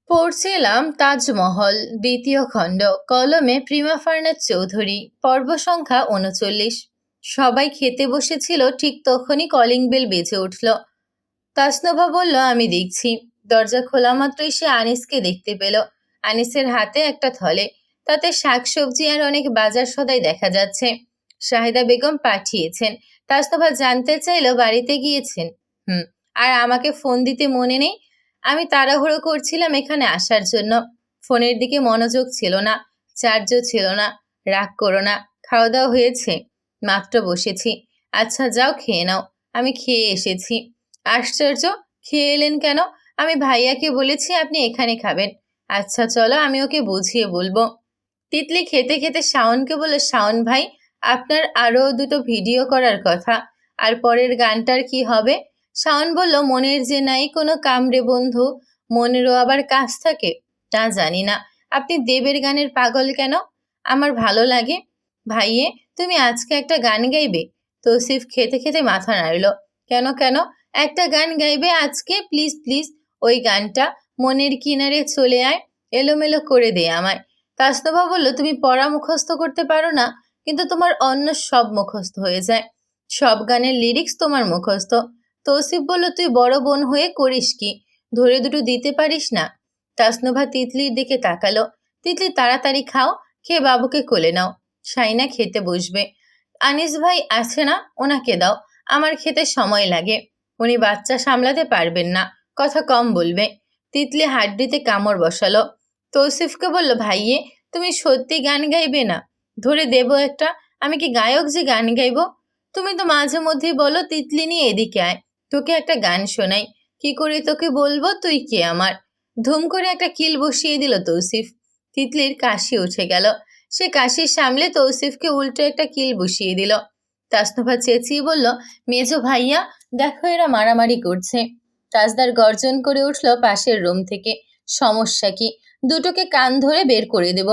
পড়ছিলাম তাজমহল দ্বিতীয় খণ্ড, কলমে প্রিমা ফারনাজ চৌধুরী, পর্ব সংখ্যা ৩৯। সবাই খেতে বসেছিল, ঠিক তখনই কলিং বেল বেজে উঠল। তাসনোভা বলল, আমি দেখছি। দরজা খোলা মাত্রই সে আনিসকে দেখতে পেল। আনিসের হাতে একটা থলে, তাতে শাকসবজি আর অনেক বাজার সদাই দেখা যাচ্ছে। শাহিদা বেগম পাঠিয়েছেন। তাসনোভা জানতে চাইল, বাড়িতে গিয়েছেন? আর আমাকে ফোন দিতে মনে নেই? আমি তাড়াহুড়ো করছিলাম এখানে আসার জন্য। ফোনের দিকে মনোযোগ ছিল না, চার্জও ছিল না। রাগ করো না, খাওয়া দাওয়া হয়েছে? মাত্র বসেছি। আচ্ছা যাও খেয়ে নাও। আমি খেয়ে এসেছি। আশ্চর্য, খেয়ে এলেন কেন? আমি ভাইয়াকে বলেছি আপনি এখানে খাবেন। আচ্ছা চলো, আমি ওকে বুঝিয়ে বলবো। তিতলি খেতে খেতে শাওনকে বলল, শাওন ভাই, আপনার আরও দুটো ভিডিও করার কথা। আর পরের গানটার কি হবে? শাওন বলল, মনের যে নাই কোনো কামড়ে বন্ধু, মনেরও আবার কাজ থাকে। তা জানি না, আপনি দেবের গানের পাগল কেন? আমার ভালো লাগে। ভাইয়ে, তুমি আজকে একটা গান গাইবে? তৌসিফ খেতে খেতে মাথা নাড়ল। কেন কেন? একটা গান গাইবে আজকে, প্লিজ প্লিজ। ওই গানটা, মনের কিনারে চলে আয়, এলোমেলো করে দে আমায়। তাসনোভা বলল, তুমি পড়া মুখস্থ করতে পারো না, কিন্তু তোমার অন্য সব মুখস্থ হয়ে যায়। সব গানের লিরিক্স তোমার মুখস্থ। তৌসিফ বলল, তুই বড় বোন হয়ে করিস কি? ধরে দুটো দিতে পারিস না? তাসনোভা তিতলির দিকে তাকালো। তিতলি, তাড়াতাড়ি খাও, খেয়ে বাবুকে কোলে নাও। শাইনা খেতে বসবে। আনিস ভাই আছে না, ওনাকে দাও। আমার খেতে সময় লাগে। উনি বাচ্চা সামলাতে পারবেন না, কথা কম বলবে। তিতলি হাড্ডিতে কামড় বসালো। তৌসিফকে বলল, ভাইয়ে, তুমি সত্যি গান গাইবে না? ধরে দেব একটা। আমি কি গায়ক যে গান গাইব? তুমি তো মাঝে মধ্যেই বলো তিতলি নিয়ে এদিকে আয়, তোকে একটা গান শোনাই। কি করে তোকে বলবো তুই কে আমার? ধুম করে একটা কিল বসিয়ে দিল তৌসিফ। তিতলির কাশি উঠে গেল। সে কাশির সামলে তৌসিফকে উল্টো একটা কিল বসিয়ে দিল। তাসনোভা চেঁচিয়ে বলল, মেজো ভাইয়া, দেখো এরা মারামারি করছে। তাজদার গর্জন করে উঠল পাশের রুম থেকে। সমস্যা কি? দুটোকে কান ধরে বের করে দেব।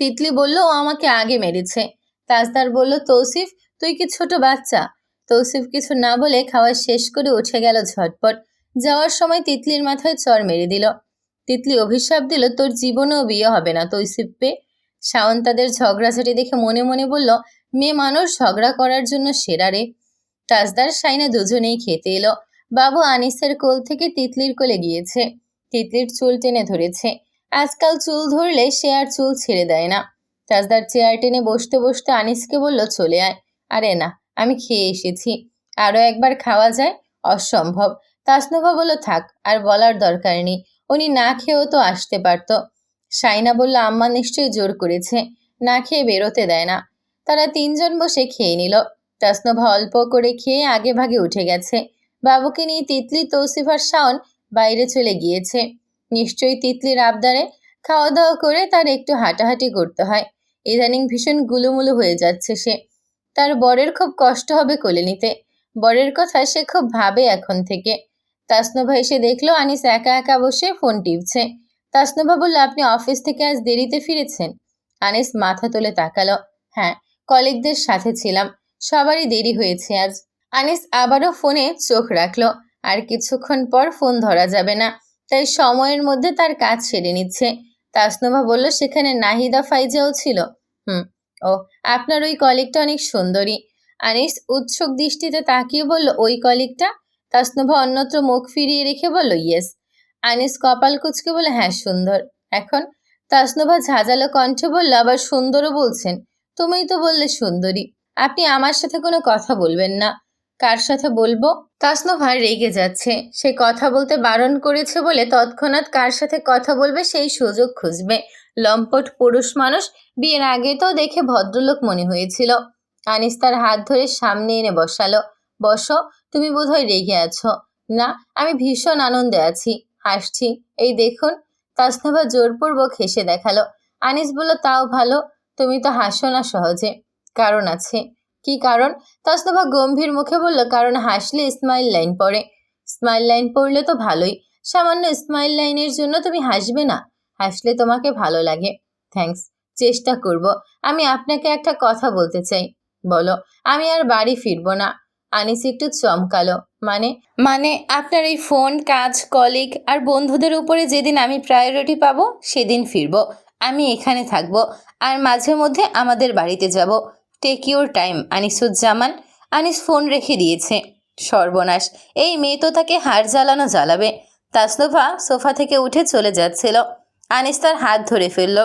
তিতলি বলল, ও আমাকে আগে মেরেছে। তাজদার বলল, তৌসিফ, তুই কি ছোট বাচ্চা? তৌসিফ কিছু না বলে খাওয়া শেষ করে উঠে গেল ঝটপট। যাওয়ার সময় তিতলির মাথায় চড় মেরে দিল। তিতলি অভিশাপ দিল, তোর জীবনেও বিয়ে হবে না তৌসিফ পে। শাওন তাদের ঝগড়াঝাটি দেখে মনে মনে বলল, মেয়ে মানুষ ঝগড়া করার জন্য সেরা রে। তাজদার শাইনা দুজনেই খেতে এলো। বাবু আনিসের কোল থেকে তিতলির কোলে গিয়েছে। তিতলির চুল টেনে ধরেছে। আজকাল চুল ধরলে সে আর চুল ছেড়ে দেয় না। তাজদার চেয়ার টেনে বসতে বসতে আনিসকে বলল, চলে আয়। আরে না, আমি খেয়ে এসেছি। আরও একবার খাওয়া যায়? অসম্ভব। তাসনোভা বলল, থাক, আর বলার দরকার নেই। উনি না খেয়েও তো আসতে পারত। শাইনা বলল, আম্মা নিশ্চয়ই জোর করেছে, না খেয়ে বেরোতে দেয় না। তারা তিনজন বসে খেয়ে নিল। তাসনোভা অল্প করে খেয়ে আগে ভাগে উঠে গেছে। বাবুকে নিয়ে তিতলি, তৌসিফ আর শাওন বাইরে চলে গিয়েছে। নিশ্চয়ই তিতলির আবদারে। খাওয়া দাওয়া করে তার একটু হাঁটাহাঁটি করতে হয়। ইদানিং ভীষণ গুলুমুলু হয়ে যাচ্ছে সে। তার বরের খুব কষ্ট হবে কোলে নিতে। বরের কথা সে খুব ভাবে এখন থেকে। তাসনোভা এসে দেখলো আনিস একা একা বসে ফোন টিপছে। তাসনোভা বলল, আপনি অফিস থেকে আজ দেরিতে ফিরেছেন? আনিস মাথা তুলে তাকালো। হ্যাঁ, কলিগদের সাথে ছিলাম, সবারই দেরি হয়েছে আজ। আনিস আবারও ফোনে চোখ রাখলো। আর কিছুক্ষণ পর ফোন ধরা যাবে না, তাই সময়ের মধ্যে তার কাজ সেরে নিচ্ছে। তাসনোভা বলল, সেখানে নাহিদা ফাইজাও ছিল? ও, আপনার ওই কলিগটা অনেক সুন্দরী। আনিস উৎসুক দৃষ্টিতে তাকিয়ে বলল, ওই কলিগটা? তাসনোভা অন্যত্র মুখ ফিরিয়ে রেখে বলল, ইয়েস। আনিস কপাল কুঁচকে বলে, হ্যাঁ সুন্দর। এখন? তাসনোভা ঝাঁঝালো কণ্ঠে বলল, আবার সুন্দরও বলছেন? তুমিই তো বললে সুন্দরী। আপনি আমার সাথে কোনো কথা বলবেন না। কার সাথে বলবো? তাসনোভা রেগে যাচ্ছে। সে কথা বলতে বারণ করেছে বলে তৎক্ষণাৎ কার সাথে কথা বলবে সেই সুযোগ খুঁজবে। লম্পট পুরুষ মানুষ, বিয়ের আগে তো দেখে ভদ্রলোক মনে হয়েছিল। আনিস তার হাত ধরে সামনে এনে বসালো। বসো, তুমি বোধহয় রেগে আছো। না, আমি ভীষণ আনন্দে আছি, হাসছি। এই দেখুন। তাসনোভা জোরপূর্বক হেসে দেখালো। আনিস বলল, তাও ভালো, তুমি তো হাসো না সহজে। কারণ আছে। কি কারণ? তাসনোভা গম্ভীর মুখে বলল, কারণ হাসলে স্মাইল লাইন পড়ে। স্মাইল লাইন পড়লে তো ভালোই। সামান্য স্মাইল লাইনের জন্য তুমি হাসবে না? হাসলে তোমাকে ভালো লাগে। থ্যাঙ্কস, চেষ্টা করব। আমি আপনাকে একটা কথা বলতে চাই। বলো। আমি আর বাড়ি ফিরবো না। আনিস একটু চমকালো। মানে মানে আপনার এই ফোন, কাজ, কলিগ আর বন্ধুদের উপরে যেদিন আমি প্রায়োরিটি পাবো সেদিন ফিরবো। আমি এখানে থাকবো আর মাঝে মধ্যে আমাদের বাড়িতে যাব। Take your time Anisuzzaman. Anis phone রেখে দিয়েছে। সর্বনাশ, এই মেয়ে তো তাকে হাড় জ্বালানো জ্বালাবে। তাসনুভা সোফা থেকে উঠে চলে যাচ্ছিল। আনিস তার হাত ধরে ফেলল।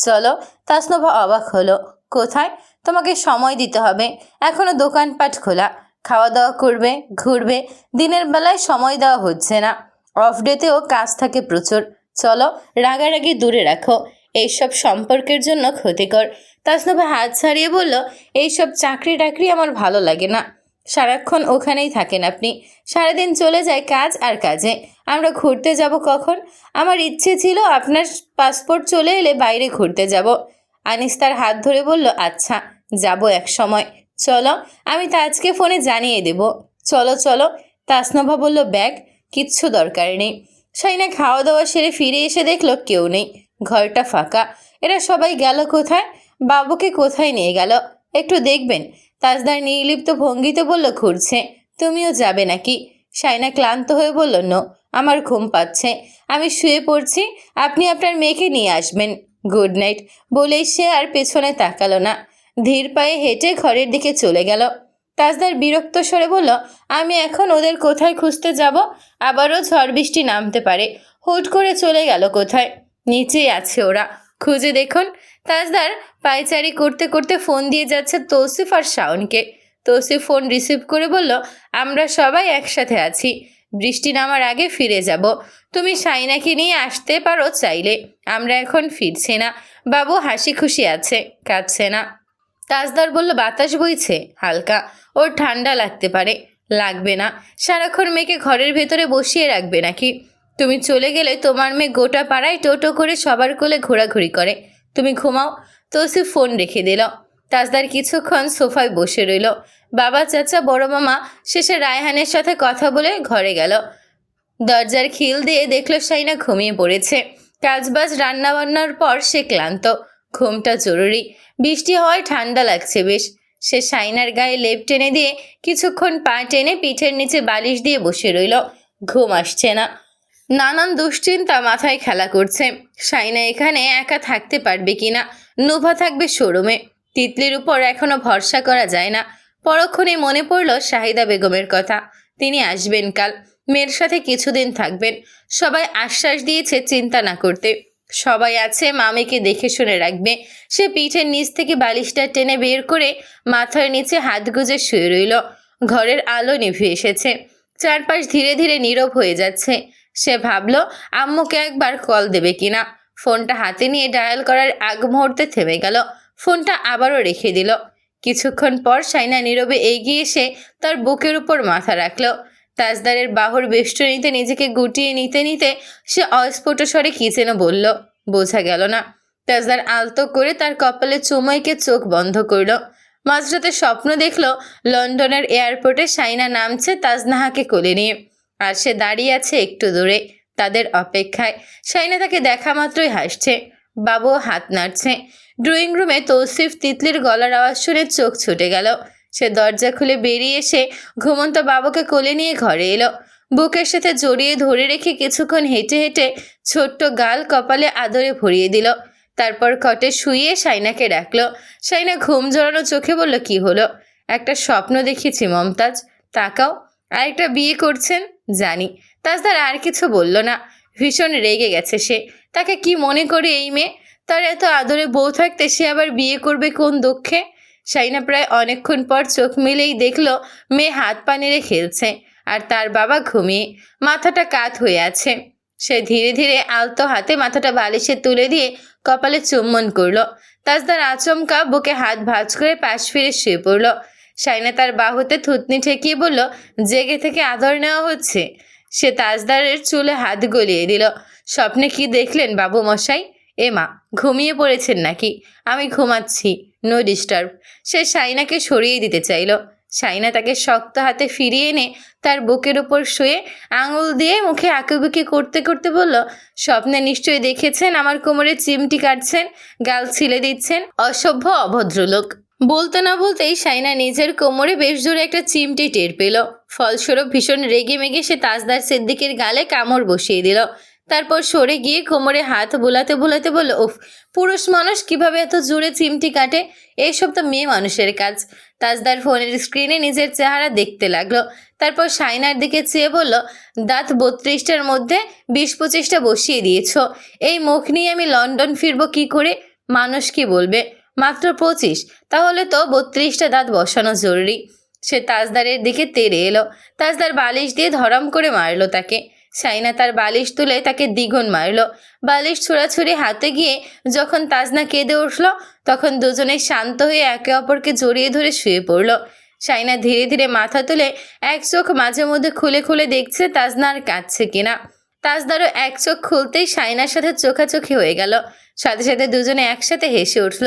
চলো। তাসনুভা অবাক হলো। কোথায়? তোমাকে সময় দিতে হবে, এখনো দোকানপাট খোলা। খাওয়া দাওয়া করবে, ঘুরবে। দিনের বেলায় সময় দেওয়া হচ্ছে না। অফ ডেতেও কাজ থাকে প্রচুর। চলো, রাগারাগি দূরে রাখো, এইসব সম্পর্কের জন্য ক্ষতিকর। তাসনুভা হাত ছাড়িয়ে বলল, এইসব চাকরি টাকরি আমার ভালো লাগে না। সারাক্ষণ ওখানেই থাকেন আপনি। সারাদিন চলে যায় কাজ আর কাজে। আমরা ঘুরতে যাব কখন? আমার ইচ্ছে ছিল আপনার পাসপোর্ট চলে এলে বাইরে ঘুরতে যাব। আনিস তার হাত ধরে বলল, আচ্ছা যাব এক সময়। চলো, আমি তাজকে ফোনে জানিয়ে দেব। চলো চলো। তাসনভা বলল, ব্যাগ? কিচ্ছু দরকার নেই। শাইনা খাওয়া দাওয়া সেরে ফিরে এসে দেখলো কেউ নেই। ঘরটা ফাঁকা। এরা সবাই গেল কোথায়? বাবুকে কোথায় নিয়ে গেল? একটু দেখবেন। তাজদার নির্লিপ্ত ভঙ্গিতে বলল, ঘুরছে। তুমিও যাবে নাকি? শাইনা ক্লান্ত হয়ে বলল, নো, আমার ঘুম পাচ্ছে, আমি শুয়ে পড়ছি। আপনি আপনার মেয়েকে নিয়ে আসবেন। গুড নাইট বলেই সে আর পেছনে তাকালো না। ধীর পায়ে হেঁটে ঘরের দিকে চলে গেল। তাজদার বিরক্ত স্বরে বলল, আমি এখন ওদের কোথায় খুঁজতে যাব? আবারও ঝড় বৃষ্টি নামতে পারে। হুট করে চলে গেল কোথায়? নিচেই আছে ওরা, খুঁজে দেখুন। তাজদার পায়চারি করতে করতে ফোন দিয়ে যাচ্ছে তৌসিফ আর শাওনকে। তৌসিফ ফোন রিসিভ করে বলল, আমরা সবাই একসাথে আছি, বৃষ্টি নামার আগে ফিরে যাব। তুমি শাইনাকে নিয়ে আসতে পারো চাইলে। আমরা এখন ফিরছি না। বাবু হাসি খুশি আছে, কাঁদছে না। তাজদার বলল, বাতাস বইছে হালকা, ওর ঠান্ডা লাগতে পারে। লাগবে না। সারাক্ষণ মেয়েকে ঘরের ভেতরে বসিয়ে রাখবে নাকি? তুমি চলে গেলে তোমার মেয়ে গোটা পাড়ায় টোটো করে সবার কোলে ঘোরাঘুরি করে। তুমি ঘুমাও। তৌসিফ ফোন রেখে দিল। তাজদার কিছুক্ষণ সোফায় বসে রইল। বাবা, চাচা, বড় মামা শেষে রায়হানের সাথে কথা বলে ঘরে গেল। দরজার খিল দিয়ে দেখল শাইনা ঘুমিয়ে পড়েছে। কাজবাজ রান্নাবান্নার পর সে ক্লান্ত। ঘুমটা জরুরি। বৃষ্টি হওয়ায় ঠান্ডা লাগছে বেশ। সে শাইনার গায়ে লেপ টেনে দিয়ে কিছুক্ষণ পা টেনে পিঠের নিচে বালিশ দিয়ে বসে রইল। ঘুম আসছে না। নানান দুশ্চিন্তা মাথায় খেলা করছে। শাইনা এখানে একা থাকতে পারবে কিনা? নোভা থাকবে শোরুমে। তিতলির উপর এখনো ভরসা করা যায় না। পরক্ষণে মনে পড়ল শাহিদা বেগমের কথা। তিনি আসবেন কাল, মেয়ের সাথে কিছুদিন থাকবেন। সবাই আশ্বাস দিয়েছে চিন্তা না করতে। সবাই আছে, মামিকে দেখে শুনে রাখবে। সে পিঠের নিচ থেকে বালিশটা টেনে বের করে মাথার নিচে হাত গুজে শুয়ে রইল। ঘরের আলো নিভে এসেছে। চারপাশ ধীরে ধীরে নীরব হয়ে যাচ্ছে। সে ভাবল আম্মুকে একবার কল দেবে কিনা। ফোনটা হাতে নিয়ে ডায়াল করার আগ মুহূর্তে থেমে গেল। ফোনটা আবারও রেখে দিল। কিছুক্ষণ পর শাইনা নীরবে এগিয়ে এসে তার বুকের উপর মাথা রাখল। তাজদারের বাহুর বেষ্টনীতে নিজেকে গুটিয়ে নিতে নিতে সে অস্ফুট স্বরে কি যেন বলল, বোঝা গেল না। তাজদার আলতো করে তার কপালে চুমুকে চোখ বন্ধ করল। মাঝরাতে স্বপ্ন দেখল লন্ডনের এয়ারপোর্টে শাইনা নামছে তাজনাহাকে কোলে নিয়ে, আর সে দাঁড়িয়ে আছে একটু দূরে তাদের অপেক্ষায়। শাইনা তাকে দেখা মাত্রই হাসছে। বাবু হাত নাড়ছে। ড্রয়িং রুমে তৌসিফ তিতলির গলার আওয়াজ শুনে চোখ ছুটে গেল। সে দরজা খুলে বেরিয়ে এসে ঘুমন্ত বাবুকে কোলে নিয়ে ঘরে এলো। বুকের সাথে জড়িয়ে ধরে রেখে কিছুক্ষণ হেঁটে হেঁটে ছোট্ট গাল কপালে আদরে ভরিয়ে দিল। তারপর খটে শুইয়ে শাইনাকে ডাকলো। শাইনা ঘুম জড়ানো চোখে বলল, কি হলো? একটা স্বপ্ন দেখেছি মমতাজ, তাকাও। আরেকটা বিয়ে করছেন? জানি। তাজদার আর কিছু বলল না। ভীষণ রেগে গেছে সে। তাকে কি মনে করে এই মেয়ে? তার এত আদরে বউ থাকতে সে আবার বিয়ে করবে কোন দুঃখে? শাইনা প্রায় অনেকক্ষণ পর চোখ মেলেই দেখল মেয়ে হাত পা নেড়ে খেলছে, আর তার বাবা ঘুমিয়ে মাথাটা কাত হয়ে আছে। সে ধীরে ধীরে আলতো হাতে মাথাটা বালিশে তুলে দিয়ে কপালে চুম্বন করল। তাজদার আচমকা বুকে হাত ভাঁজ করে পাশ ফিরে শুয়ে পড়ল। শাইনা তার বাহুতে থুতনি ঠেকিয়ে বলল, জেগে থেকে আদর নেওয়া হচ্ছে। সে তাজদারের চুলে হাত গলিয়ে দিল। স্বপ্নে কি দেখলেন বাবু মশাই? এ মা, ঘুমিয়ে পড়েছেন নাকি? আমি ঘুমাচ্ছি, নো ডিস্টার্ব। সে শাইনাকে সরিয়ে দিতে চাইল। শাইনা তাকে শক্ত হাতে ফিরিয়ে এনে তার বুকের ওপর শুয়ে আঙুল দিয়ে মুখে আঁকুবুকি করতে করতে বলল, স্বপ্নে নিশ্চয়ই দেখেছেন আমার কোমরে চিমটি কাটছেন, গাল ছিলে দিচ্ছেন। অসভ্য অভদ্রলোক। বলতে না বলতেই সাইনা নিজের কোমরে বেশ জোরে একটা চিমটি টের পেল। ফলস্বরূপ ভীষণ রেগে মেগে সে তাজদার সিদ্দিকের গালে কামড় বসিয়ে দিল। তারপর সরে গিয়ে কোমরে হাত বোলাতে বোলাতে বলল, উফ, পুরুষ মানুষ কিভাবে এত জোরে চিমটি কাটে? এইসব তো মেয়ে মানুষের কাজ। তাজদার ফোনের স্ক্রিনে নিজের চেহারা দেখতে লাগলো। তারপর সাইনার দিকে চেয়ে বলল, দাঁত 32টার মধ্যে 20-25টা বসিয়ে দিয়েছ। এই মুখ নিয়ে আমি লন্ডন ফিরবো কি করে? মানুষ কি বলবে? মাত্র 25, তাহলে তো 32টা দাঁত বসানো জরুরি। সে তাজদারের দিকে তেড়ে এলো। তাজদার বালিশ দিয়ে ধরাম করে মারলো তাকে। সাইনা তার বালিশ তুলে তাকে দ্বিগুণ মারলো। বালিশ ছোড়াছুড়ি হাতে গিয়ে যখন তাজনা কেঁদে উঠল, তখন দুজনে শান্ত হয়ে একে অপরকে জড়িয়ে ধরে শুয়ে পড়ল। সাইনা ধীরে ধীরে মাথা তুলে এক চোখ মাঝে মধ্যে খুলে খুলে দেখছে তাজনা আর কাঁদছে কিনা। তাজদারও এক চোখ খুলতেই সাইনার সাথে চোখাচোখি হয়ে গেল। সাথে সাথে দুজনে একসাথে হেসে উঠল।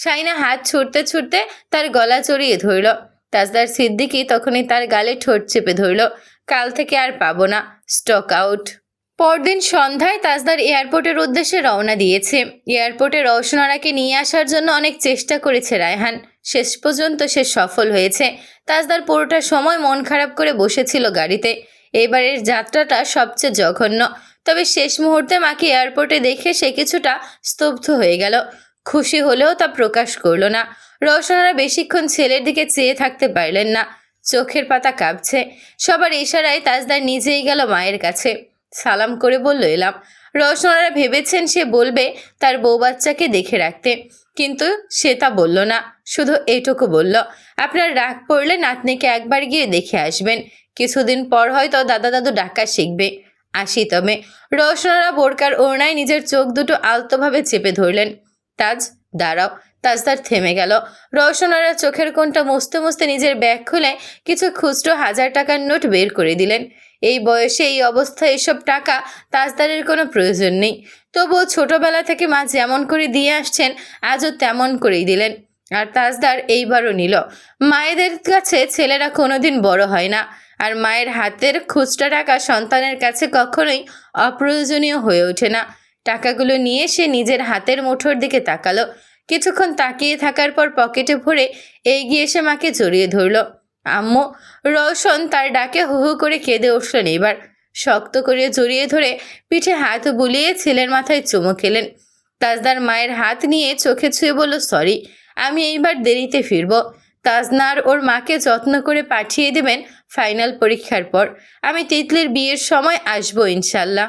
সাইনা হাত ছুটতে ছুটতে তার গলা জড়িয়ে ধরল। তাজদার সিদ্দিকী তখনই তার গালে ঠোঁট চেপে ধরল। কাল থেকে আর পাবো না, স্টক আউট। পরদিন সন্ধ্যায় তাজদার এয়ারপোর্টের উদ্দেশ্যে রওনা দিয়েছে। এয়ারপোর্টে রওশনারাকে নিয়ে আসার জন্য অনেক চেষ্টা করেছে রায়হান। শেষ পর্যন্ত সে সফল হয়েছে। তাজদার পুরোটা সময় মন খারাপ করে বসেছিল গাড়িতে। এবারের যাত্রাটা সবচেয়ে জঘন্য। তবে শেষ মুহূর্তে মাকে এয়ারপোর্টে দেখে সে কিছুটা স্তব্ধ হয়ে গেল। খুশি হলেও তা প্রকাশ করল না। রওশনারা বেশিক্ষণ ছেলের দিকে চেয়ে থাকতে পারলেন না। চোখের পাতা কাঁপছে। সবার ইশারায় তাজদার নিজেই গেল মায়ের কাছে। সালাম করে বলল, এলাম। রওশনারা ভেবেছেন সে বলবে তার বউ বাচ্চাকে দেখে রাখতে, কিন্তু সে তা বলল না। শুধু এটুকু বলল, আপনার রাগ পড়লে নাতনিকে একবার গিয়ে দেখে আসবেন। কিছুদিন পর হয়তো দাদা দাদু ডাকা শিখবে। আসি তবে। রওশনারা বোরকার ওড়নায় নিজের চোখ দুটো আলতোভাবে চেপে ধরলেন। তাজ, দাঁড়াও। তাজদার থেমে গেল। রওশনারা চোখের কোণটা মুছতে মুছতে নিজের ব্যাগ খুলে কিছু খুচরো 1000 টাকার নোট বের করে দিলেন। এই বয়সে এই অবস্থায় এসব টাকা তাজদারের কোনো প্রয়োজন নেই। তবুও ছোটবেলা থেকে মা যেমন করে দিয়ে আসছেন আজও তেমন করেই দিলেন। আর তাজদার এইবারও নিল। মায়েদের কাছে ছেলেরা কোনোদিন বড় হয় না। আর মায়ের হাতের খুচরা টাকা সন্তানের কাছে কখনোই অপ্রয়োজনীয় হয়ে ওঠে না। টাকাগুলো নিয়ে সে নিজের হাতের মুঠোর দিকে তাকালো। কিছুক্ষণ তাকিয়ে থাকার পর পকেটে ভরে এগিয়ে এসে মাকে জড়িয়ে ধরল। আম্মু! রওশন তার ডাকে হু হু করে কেঁদে উঠলেন। এবার শক্ত করে জড়িয়ে ধরে পিঠে হাত বুলিয়ে ছেলের মাথায় চুমু খেলেন। তাজদার মায়ের হাত নিয়ে চোখে ছুঁয়ে বলল, সরি, আমি এইবার দেরিতে ফিরব। তাজনার ওর মাকে যত্ন করে পাঠিয়ে দেবেন ফাইনাল পরীক্ষার পর। আমি তিতলির বিয়ের সময় আসবো ইনশাল্লাহ।